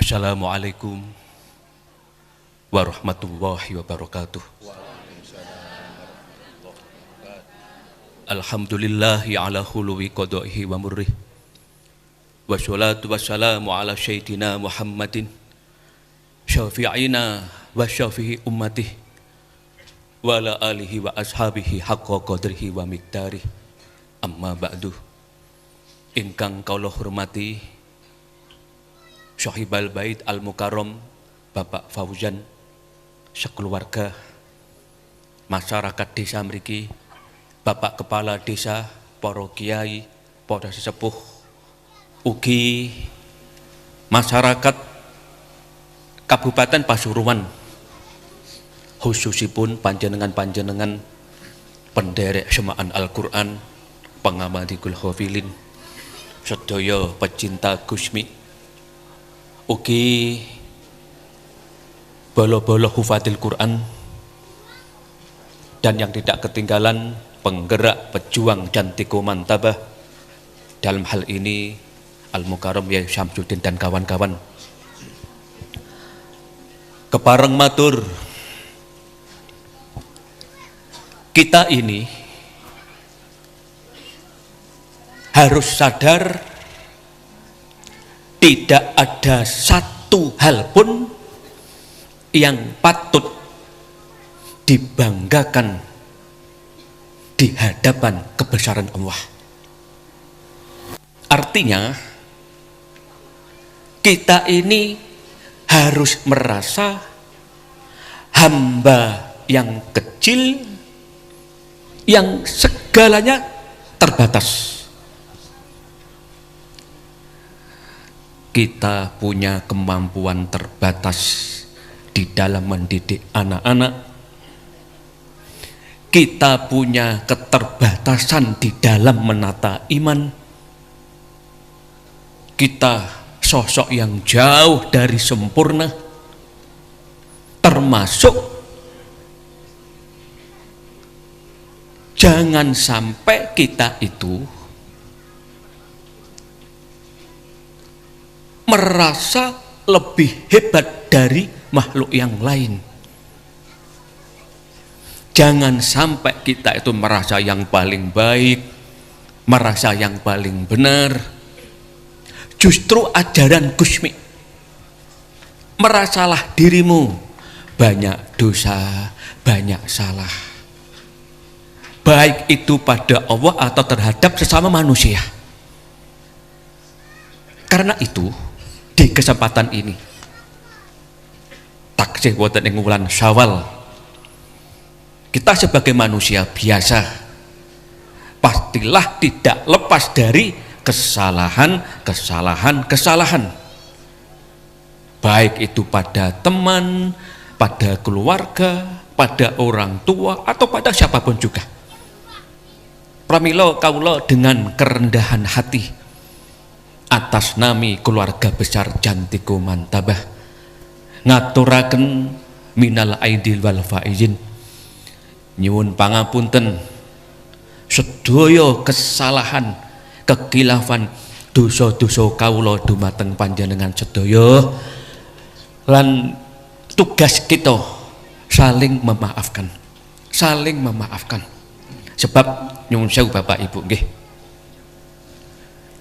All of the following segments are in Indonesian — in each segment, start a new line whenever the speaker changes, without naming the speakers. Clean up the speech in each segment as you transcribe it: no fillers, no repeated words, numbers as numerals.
Assalamualaikum warahmatullahi wabarakatuh. Alhamdulillahi ala huluwi qadaihi wa murrih. Wassalatu wassalamu ala sayyidina Muhammadin syafi'ina wa syafi'i ummatih wa ala alihi wa ashabihi haqqa qadrihi wa miqdarih. Amma ba'du. Ingkang kula hormati Syahibal Bait Al-Mukarram Bapak Fauzan, sekeluarga, masyarakat desa mriki, Bapak Kepala Desa, para kiai, para sesepuh, ugi masyarakat Kabupaten Pasuruan, khususipun panjenengan-panjenengan penderek semaan Al-Qur'an, pangamadikul hafilin, sedaya pecinta Gusmi, ugi bolo-bolo hufatil Quran, dan yang tidak ketinggalan penggerak pejuang Jantiko Mantabah, dalam hal ini Al-Mukarram Yai Syamsuddin dan kawan-kawan. Kepareng matur, kita ini harus sadar tidak ada satu hal pun yang patut dibanggakan di hadapan kebesaran Allah. Artinya, kita ini harus merasa hamba yang kecil, yang segalanya terbatas. Kita punya kemampuan terbatas di dalam mendidik anak-anak. Kita punya keterbatasan di dalam menata iman. Kita sosok yang jauh dari sempurna, termasuk jangan sampai kita itu merasa lebih hebat dari makhluk yang lain. Jangan sampai kita itu merasa yang paling baik, merasa yang paling benar. Justru ajaran Gusmi, merasalah dirimu banyak dosa, banyak salah, baik itu pada Allah atau terhadap sesama manusia. Karena itu, di kesempatan ini, taksih wonten ing wulan Syawal, kita sebagai manusia biasa pastilah tidak lepas dari kesalahan, baik itu pada teman, pada keluarga, pada orang tua, atau pada siapapun juga. Pramila kawula dengan kerendahan hati atas nami keluarga besar Jantiko Mantabah ngaturaken minal aidil wal faizin, nyuwun pangapunten sedaya kesalahan, kekilafan, dosa-dosa kawula dumateng panjenengan sedaya, lan tugas kita saling memaafkan, sebab nyuwun sewu Bapak Ibu nggih,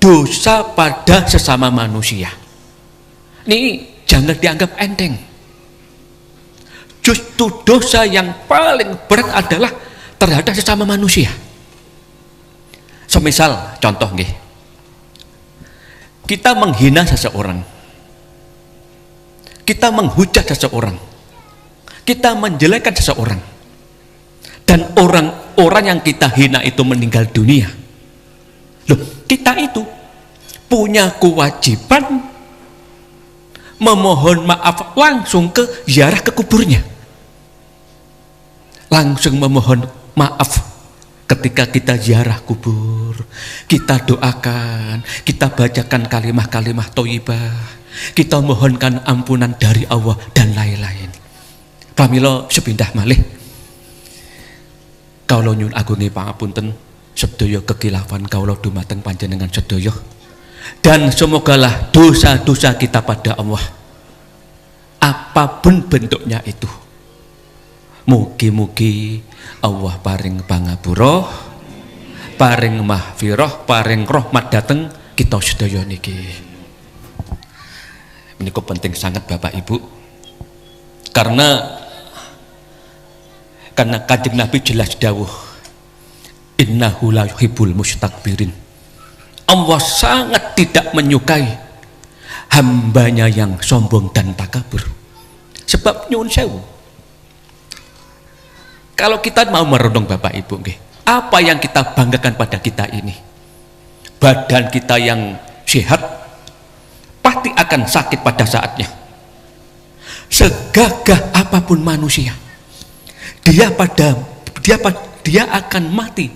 dosa pada sesama manusia ini jangan dianggap enteng. Justru dosa yang paling berat adalah terhadap sesama manusia. Semisal contoh nggih, kita menghina seseorang, kita menghujat seseorang, kita menjelekkan seseorang, dan orang-orang yang kita hina itu meninggal dunia. Loh, kita itu punya kewajiban memohon maaf langsung ke ziarah ke kuburnya, langsung memohon maaf ketika kita ziarah kubur, kita doakan, kita bacakan kalimah-kalimah thayyibah, kita mohonkan ampunan dari Allah dan lain-lain. Pramila sepindah malih kawula nyuwun agungi pangapunten sedaya kekilafan kawula dumateng panjenengan sedaya, dan semogalah dosa-dosa kita pada Allah apapun bentuknya itu. Mugi-mugi Allah paring pangapura, paring mahfirah, paring rahmat dateng kita sedaya niki. Ini kok penting sangat Bapak Ibu, karena Kanjeng Nabi jelas dawuh, innahu la yuhibbul mustakbirin. Allah sangat tidak menyukai hambanya yang sombong dan takabur. Sebab nyuwun sewu, kalau kita mau merenung Bapak Ibu, apa yang kita banggakan pada kita ini? Badan kita yang sehat pasti akan sakit pada saatnya. Segagah apapun manusia, dia akan mati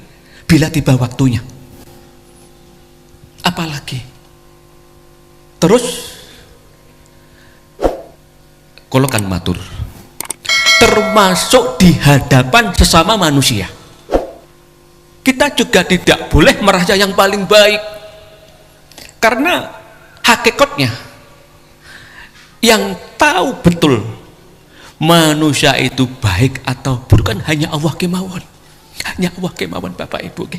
bila tiba waktunya. Apalagi terus kalau kan matur, termasuk di hadapan sesama manusia, kita juga tidak boleh merasa yang paling baik, karena hakikatnya yang tahu betul manusia itu baik atau buruk kan hanya Allah kemawon. Hanya Allah kemawon Bapak Ibu.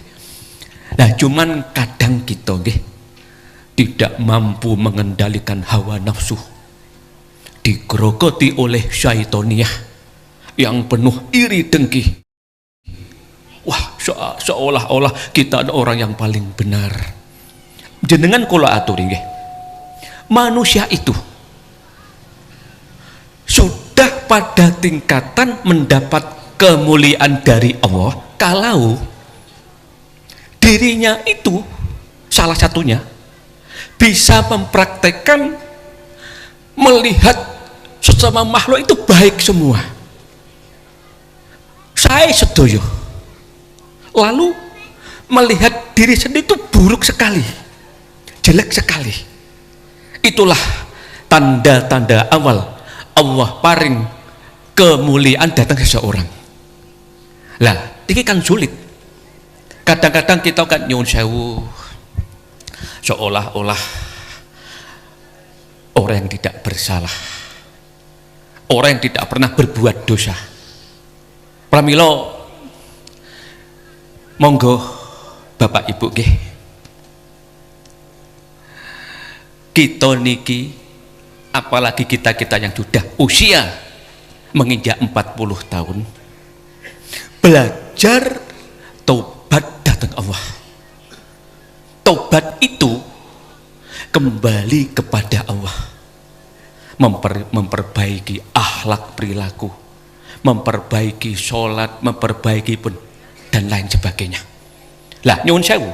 Nah cuman kadang kita tidak mampu mengendalikan hawa nafsu, digerogoti oleh syaitoniah yang penuh iri dengki. Wah, seolah-olah kita ada orang yang paling benar. Jenengan kula aturi nggih, manusia itu sudah pada tingkatan mendapat kemuliaan dari Allah kalau dirinya itu salah satunya bisa mempraktekkan melihat sesama makhluk itu baik semua. Saya sedoyo lalu melihat diri sendiri itu buruk sekali, jelek sekali. Itulah tanda-tanda awal Allah paring kemuliaan datang ke seseorang. Lah, ini kan sulit. Kadang-kadang kita kan nyuwun sewu, seolah-olah orang yang tidak bersalah, orang yang tidak pernah berbuat dosa. Pramila monggo Bapak Ibu nggih, kita niki apalagi kita yang sudah usia menginjak 40 tahun belajar taubat datang Allah. Taubat itu kembali kepada Allah, memperbaiki akhlak perilaku, memperbaiki sholat, memperbaiki pun dan lain sebagainya. Lah nyuwun sewu,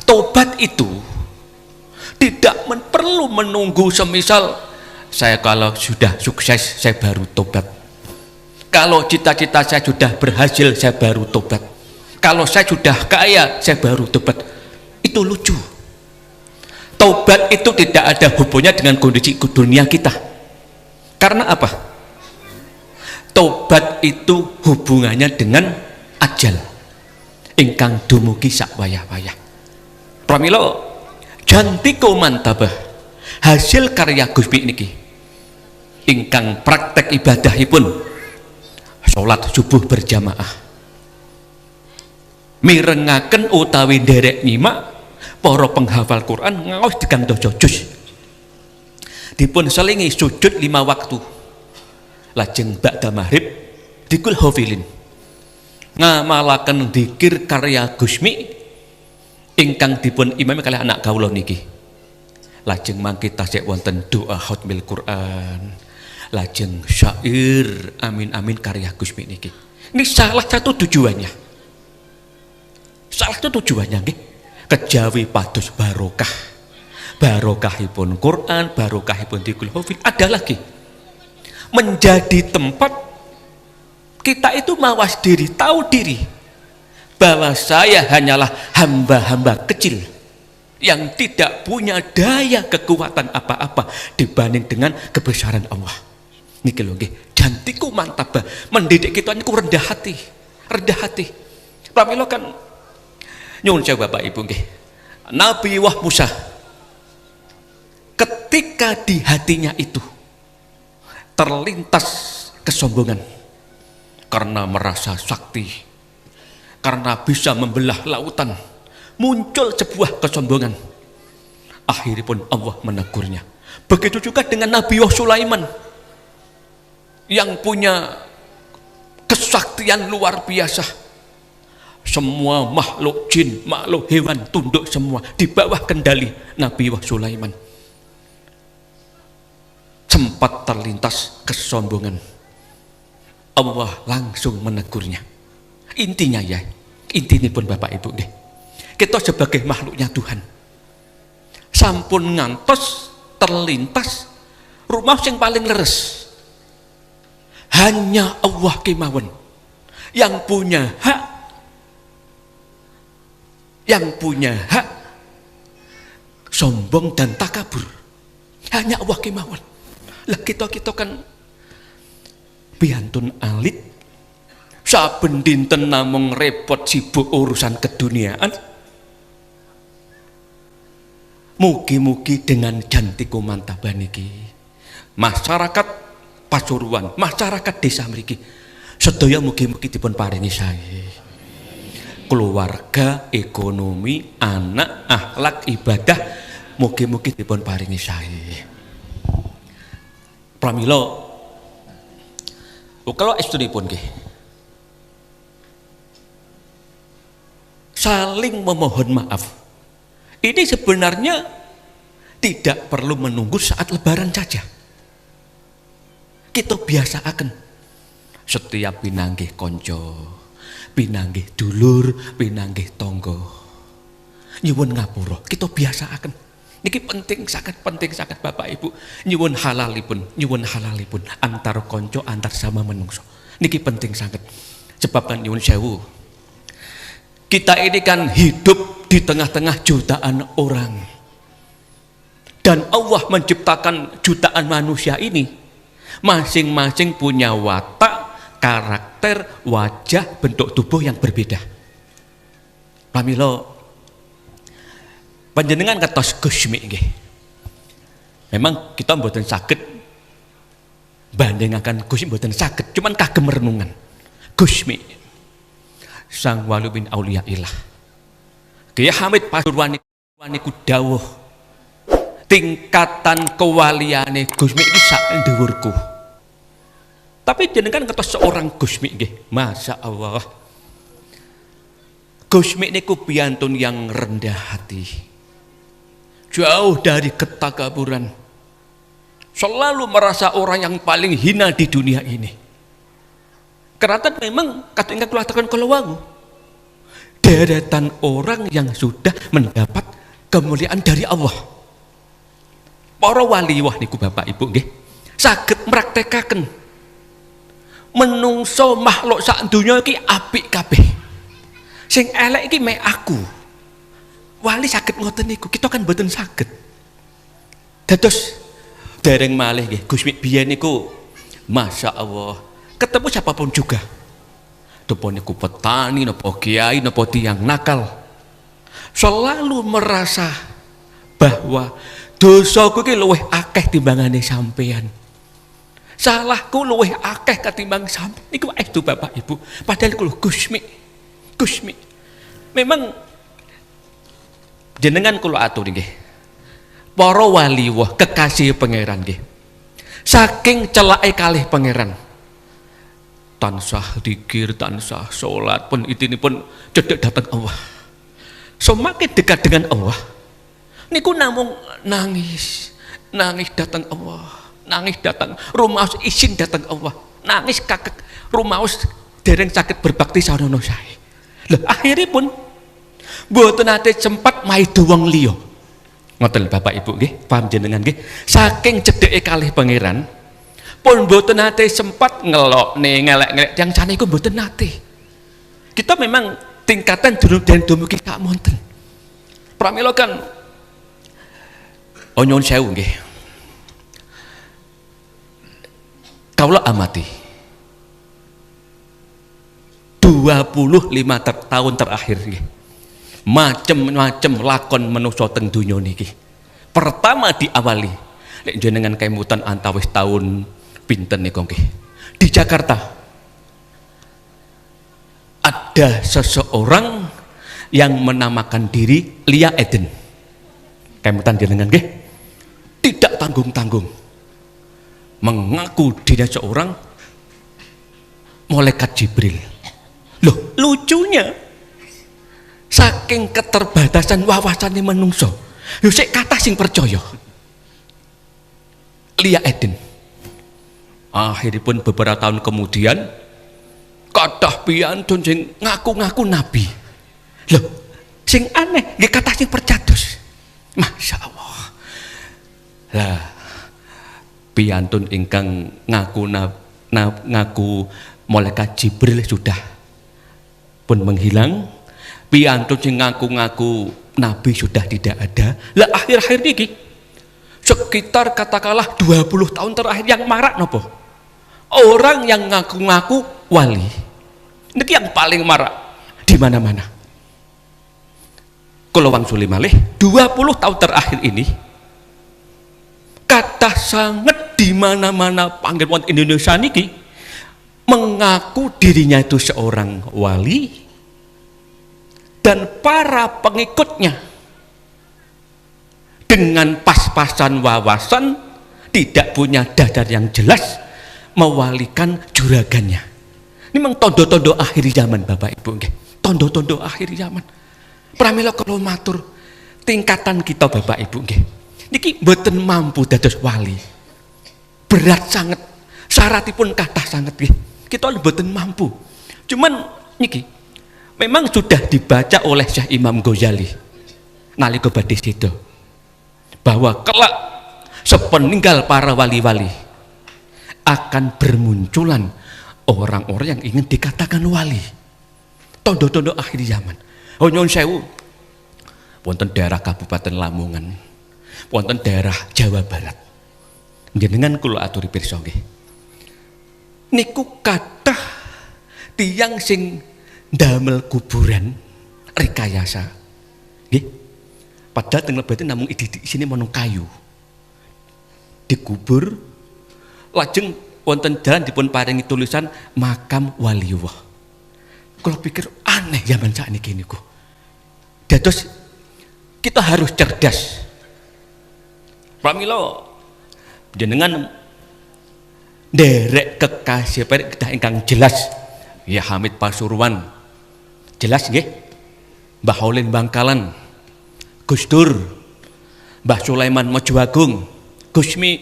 taubat itu tidak perlu menunggu semisal saya kalau sudah sukses saya baru tobat, kalau cita-cita saya sudah berhasil saya baru tobat, kalau saya sudah kaya saya baru tobat. Itu lucu. Taubat itu tidak ada hubungannya dengan kondisi dunia kita. Karena apa? Taubat itu hubungannya dengan ajal ingkang dumugi sak wayah-wayah. Pramila jantika mantabah hasil karya Gusti niki ingkang praktek ibadahipun salat subuh berjamaah, mirengaken utawi nderek nyimak para penghafal Quran ngaos tigang dosa juz, dipun selingi sujud 5 waktu, lajeng ba'da maghrib dikul hafilin ngamalaken dzikir karya Gusmi ingkang dipun imami kalih anak kawula niki. Lajeng mangke tasik wonten doa khatmil Quran, lajeng syair amin amin karya Gusmi niki. Ini salah satu tujuannya. Salah satu tujuannya nggih kejawi pados barokah. Barokahipun Quran, barokahipun dzikir hafil. Ada lagi menjadi tempat kita itu mawas diri, tahu diri bahwa saya hanyalah hamba-hamba kecil yang tidak punya daya kekuatan apa-apa dibanding dengan kebesaran Allah. Niki lho nggih, jantiku mantap mendidik kita niku rendah hati. Rendah hati. Pramila kan nyuwun sewu Bapak Ibu nggih. Nabi Wah Musa ketika di hatinya itu terlintas kesombongan karena merasa sakti, karena bisa membelah lautan, muncul sebuah kesombongan. Akhirnya pun Allah menegurnya. Begitu juga dengan Nabi Sulaiman yang punya kesaktian luar biasa. Semua makhluk jin, makhluk hewan tunduk semua di bawah kendali Nabi Sulaiman. Sempat terlintas kesombongan, Allah langsung menegurnya. Intinya ya, intinya pun Bapak Ibu deh, kita sebagai makhluknya Tuhan sampun ngantos terlintas rumah yang paling leres. Hanya Allah kemawon yang punya hak, sombong dan takabur. Hanya Allah kemawon. Lah kita kan piantun alit, saben dinten namung repot sibuk urusan keduniaan. Mugi-mugi dengan jantiku mantaban iki masyarakat Pasuruan, masyarakat desa mriki sedaya mugi-mugi dipun paringi sae keluarga, ekonomi, anak, akhlak, ibadah, mugi-mugi dipun paringi sae. Pramila kalau estunipun nggih saling memohon maaf. Ini sebenarnya tidak perlu menunggu saat lebaran saja. Kita biasakan setiap pinanggih konco, pinanggih dulur, pinanggih tonggo, nyuwun ngapura, kita biasakan. Niki penting, sangat penting sangat Bapak Ibu. Nyuwun halalipun antar konco, antar sama menungso. Niki penting sangat. Sebab kan nyuwun sewu, kita ini kan hidup di tengah-tengah jutaan orang, dan Allah menciptakan jutaan manusia ini masing-masing punya watak, karakter, wajah, bentuk tubuh yang berbeda. Pamila panjenengan kados Gusmi nggih. Memang kita mboten saged bandingaken Gusmi, mboten saged, cuman kagem renungan. Gusmi sang wali bin aulia ilah Kiai Hamid Pasuruan niku dawuh, tingkatan kewaliane Gusmi iki sak dhuwurku. Tapi jenengan ketos seorang Gusmi nggih, masya Allah. Gusmi niku piantun yang rendah hati, jauh dari ketakaburan, selalu merasa orang yang paling hina di dunia ini. Karena memang ketika kulatarkan keluang deretan orang yang sudah mendapat kemuliaan dari Allah. Para wali wah niku Bapak Ibu nggih saged mraktekaken menungso makhluk sak donya iki apik kabeh. Sing elek iki mek aku. Wali saged ngoten niku, kita kan mboten saged. Dados dereng malih nggih Gusmi biyen niku masya Allah ketemu siapapun juga. Napa niku petani, napa kiai, napa tiyang nakal, selalu merasa bahwa dosaku iki luwih akeh timbangane sampean. Salahku luwih akeh ketimbang sampean. Niku itu Bapak Ibu. Padahal kulo Gusmi. Memang jenengan kulo atur nggih. Para wali wah kekasih pangeran nggih. Saking celake kalih pangeran, tansah dikir, tansah sholat pun itinipun cedek datang Allah. Semakin dekat dengan Allah niku namung nangis datang Allah, nangis datang rumaos izin datang Allah, nangis kakek rumaos dereng sakit berbakti sarana sae. Lah akhirnya pun mboten nate sempat maido wong liya. Ngoten Bapak Ibu nggih, paham jenengan nggih, saking cedeke kalih pangeran pun mboten nate sempat ngelokne ngelek-ngelek yang sana iku mboten nate. Kita memang tingkatan dan dumugi sak monten. Pramila kan nyuwun sewu nggih. Kawula amati 25 tahun terakhir nggih. Macem-macem lakon manusa teng donya niki. Pertama diawali lek jenengan kemutan antawis tahun Pinten niku nggih. Di Jakarta ada seseorang yang menamakan diri Lia Eden. Kemutan jenengan nggih. Tidak tanggung-tanggung. Mengaku dirinya seorang malaikat Jibril. Loh, lucunya saking keterbatasan wawasannya menungso, yo sik kata sing percaya. Lia Eden. Akhiripun beberapa tahun kemudian kathah piyantun sing ngaku-ngaku nabi. Loh, sing aneh nggih kathah sing percados. Masya Allah. Lah, piyantun ingkang ngaku malaikat Jibril sudah pun menghilang. Piyantun sing ngaku-ngaku nabi sudah tidak ada. Lah akhir-akhir niki sekitar katakanlah 20 tahun terakhir yang marak nopo? Orang yang ngaku-ngaku wali. Niki yang paling marak di mana-mana. Kula wangsuli malih 20 tahun terakhir ini kata sangat di mana-mana panggil wonten Indonesia niki mengaku dirinya itu seorang wali dan para pengikutnya dengan pas-pasan wawasan tidak punya dasar yang jelas mewalikan juragannya. Ini memang tondo-tondo akhir zaman Bapak Ibu nggih. Tondo-tondo akhir zaman. Pramila kalau matur tingkatan kita Bapak Ibu nggih. Niki mboten mampu dados wali. Berat sangat. Syaratipun kathah sangat nggih. Kita mboten mampu. Cuman niki memang sudah dibaca oleh Syekh Imam Ghazali nalika badhe seda bahwa kelak sepeninggal para wali-wali akan bermunculan orang-orang yang ingin dikatakan wali. Tondo-tondo akhir zaman. Oh nyuwun sewu. Wonten daerah Kabupaten Lamongan, wonten daerah Jawa Barat. Jenengan kula aturi pirsa nggih. Niku kathah tiyang sing ndamel kuburan rekayasa. Nggih. Padahal teng lebete namung di sini menung kayu. Dikubur lajeng wonten dalan dipun paringi tulisan makam waliullah. Kalau pikir aneh zaman sakniki niku. Dados kita harus cerdas. Pramila jenengan nderek kekasih kita ingkang jelas. Ya Hamid Pasuruan. Jelas nggih? Mbah Holin Bangkalan, Gus Dur, Mbah Sulaiman Mojoagung, Gusmi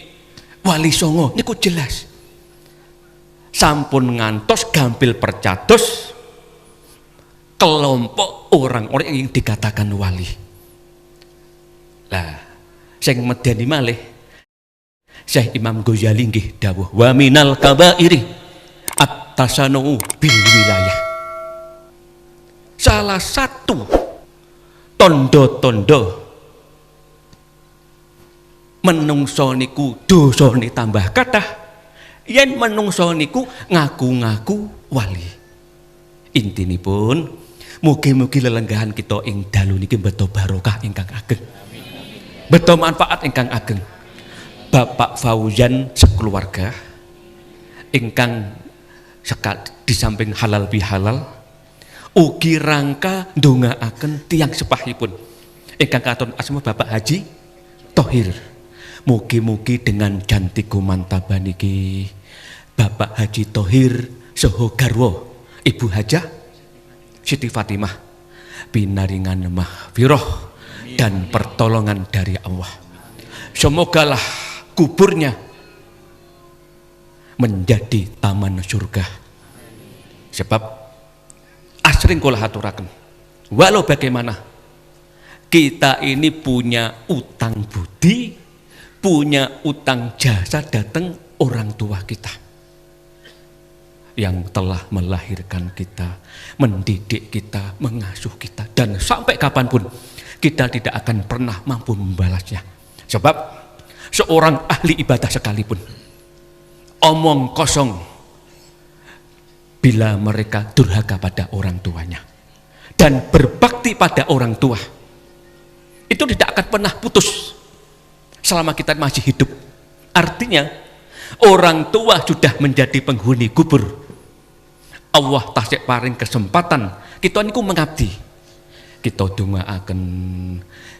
Wali Songo niku jelas. Sampun ngantos gampil percados kelompok orang-orang yang dikatakan wali. Lah, sing medeni malih Syekh Imam Ghazali nggih dawuh wa minal kabairi at-tasanu bil wilayah. Salah satu tondo-tondo menungso niku dosane tambah kathah yen menungso niku ngaku-ngaku wali. Intinipun mugi-mugi lelenggahan kita ing dalu niki beto barokah ingkang ageng. Beto manfaat ingkang ageng. Bapak Fauzan sekeluarga ingkang di samping halal bihalal ugi rangka ndongaaken tiyang sepahipun ingkang katon asma Bapak Haji Thohir. Mugi-mugi dengan jantiku mantaban niki Bapak Haji Thohir saha garwa Ibu Hajah Siti Fatimah binaringan mahfirah dan pertolongan dari Allah. Semogalah kuburnya menjadi taman surga. Sebab asring kula aturaken, walau bagaimana kita ini punya utang budi, punya utang jasa datang orang tua kita yang telah melahirkan kita, mendidik kita, mengasuh kita, dan sampai kapanpun kita tidak akan pernah mampu membalasnya. Sebab seorang ahli ibadah sekalipun omong kosong bila mereka durhaka pada orang tuanya dan berbakti pada orang tua itu tidak akan pernah putus selama kita masih hidup. Artinya Orang tua sudah menjadi penghuni kubur. Allah tasik paring kesempatan kita niku mengabdi. Kita dongaaken,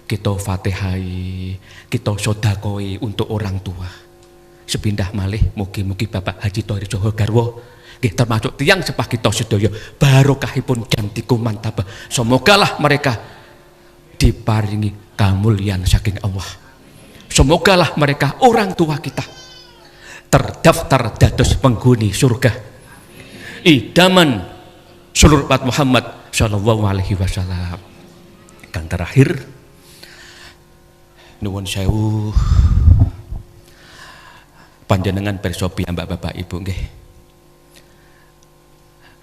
kita fatihai, kita sedekahai untuk orang tua. Sepindah malih mugi-mugi Bapak Haji Thohir Joho Garwo nggih termasuk tiyang sepah kita sedaya barokahipun jantikum mantabah. Semogalah mereka diparingi kamulyan saking Allah. Semogalah mereka orang tua kita terdaftar dados penghuni surga. Idaman seluruh umat Muhammad sallallahu alaihi wasallam. Kang terakhir nuwun sewu panjenengan pirsa piyambak Bapak Ibu nggih.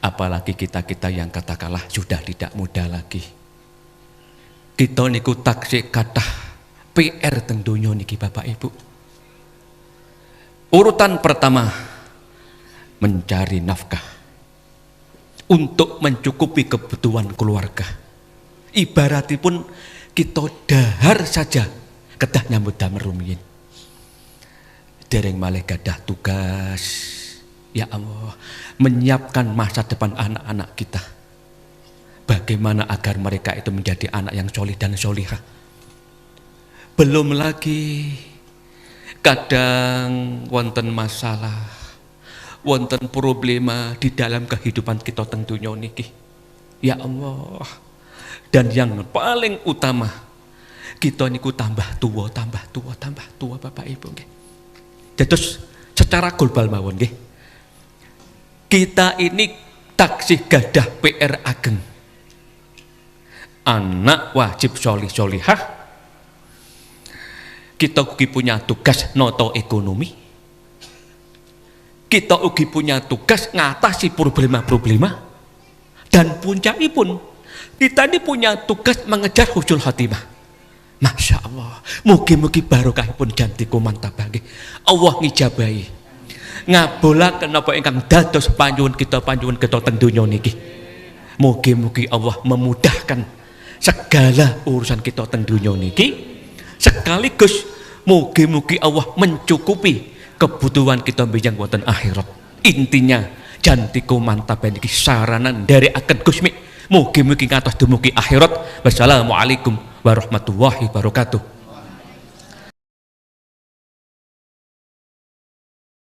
Apalagi kita-kita yang katakanlah sudah tidak muda lagi. Kita niku taksih kathah PR teng donya niki Bapak Ibu. Urutan pertama mencari nafkah untuk mencukupi kebutuhan keluarga. Ibaratipun kita dahar saja kedah nyambut damel rumiyin. Dereng malih gadah tugas, ya Allah, menyiapkan masa depan anak-anak kita. Bagaimana agar mereka itu menjadi anak yang solih dan solihah. Belum lagi kadang wonten masalah, wonten problema di dalam kehidupan kita teng donya niki. Ya Allah. Dan yang paling utama, kita niku tambah tua Bapak Ibu nggih. Terus secara global mawon nggih. Kita ini taksih gadah PR ageng. Anak wajib solih-solihah. Kita ugi punya tugas noto ekonomi. Kita ugi punya tugas ngatasi problema-problema. Dan puncakipun kita ini punya tugas mengejar husnul khotimah. Masya Allah. Mugi-mugi barokahipun jantikum mantabah. Allah ngijabahi. Ngabolaken napa ingkang dados panjenengan kita teng donya niki. Mugi-mugi Allah memudahkan segala urusan kita teng donya niki. Sekaligus mugi-mugi Allah mencukupi kebutuhan kita benjang wonten akhirat. Intinya jantikum mantabah niki saranan dari akan Gusmi. Mugi-mugi ngatos dumugi akhirat. Wassalamualaikum warahmatullahi wabarakatuh.